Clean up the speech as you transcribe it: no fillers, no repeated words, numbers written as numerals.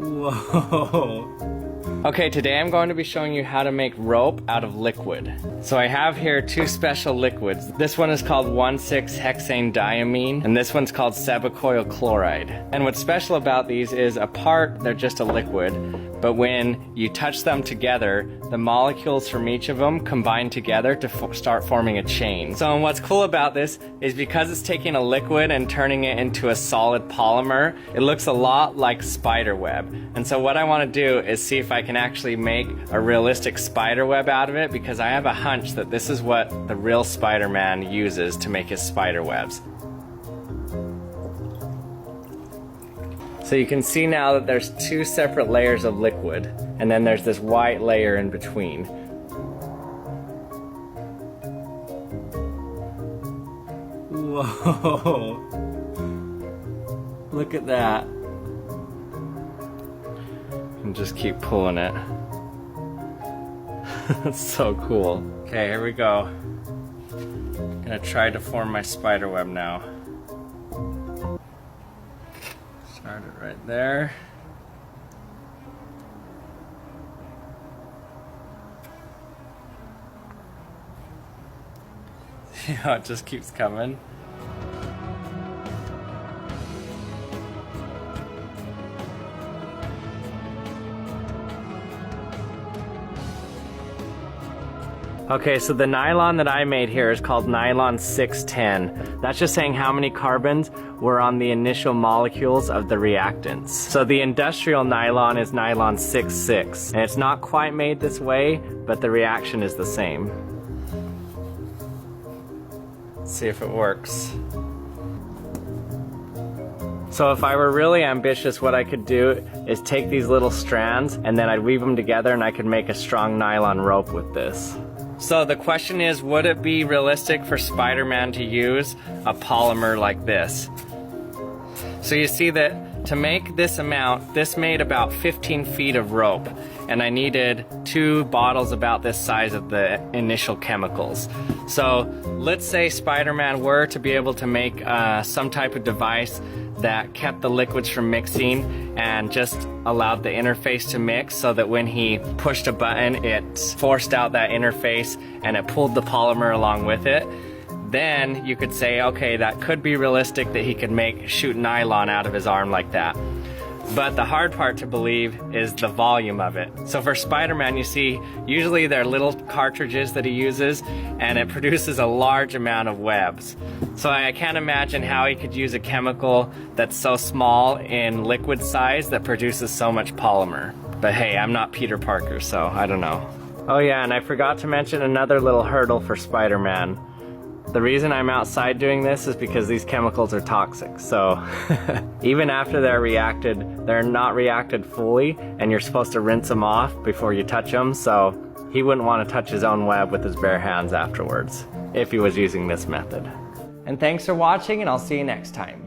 Whoa. Okay, today I'm going to be showing you how to make rope out of liquid. So I have here two special liquids. This one is called 1,6-hexane-diamine, and this one's called sebacoyl chloride. And what's special about these is apart, they're just a liquid, but when you touch them together, the molecules from each of them combine together to start forming a chain. So what's cool about this is because it's taking a liquid and turning it into a solid polymer, it looks a lot like spider web. And so what I want to do is see if I can actually make a realistic spider web out of it, because I have a hunch that this is what the real Spider-Man uses to make his spider webs. So you can see now that there's two separate layers of liquid, and then there's this white layer in between. Whoa! Look at that. And just keep pulling it. That's so cool. Okay, here we go. I'm gonna try to form my spider web now. Start it right there. See how it just keeps coming? Okay, so the nylon that I made here is called nylon 610. That's just saying how many carbons were on the initial molecules of the reactants. So the industrial nylon is nylon 66, and it's not quite made this way, but the reaction is the same. Let's see if it works. So if I were really ambitious, what I could do is take these little strands and then I'd weave them together and I could make a strong nylon rope with this. So the question is, would it be realistic for Spider-Man to use a polymer like this? So you see that to make this amount, this made about 15 feet of rope, and I needed 2 bottles about this size of the initial chemicals. So let's say Spider-Man were to be able to make some type of device that kept the liquids from mixing and just allowed the interface to mix, so that when he pushed a button, it forced out that interface and it pulled the polymer along with it. Then you could say, okay, that could be realistic that he could shoot nylon out of his arm like that. But the hard part to believe is the volume of it. So for Spider-Man, you see, usually they're little cartridges that he uses, and it produces a large amount of webs. So I can't imagine how he could use a chemical that's so small in liquid size that produces so much polymer. But hey, I'm not Peter Parker, so I don't know. Oh yeah, and I forgot to mention another little hurdle for Spider-Man. The reason I'm outside doing this is because these chemicals are toxic, so even after they're reacted, they're not reacted fully, and you're supposed to rinse them off before you touch them, so he wouldn't want to touch his own web with his bare hands afterwards, if he was using this method. And thanks for watching, and I'll see you next time.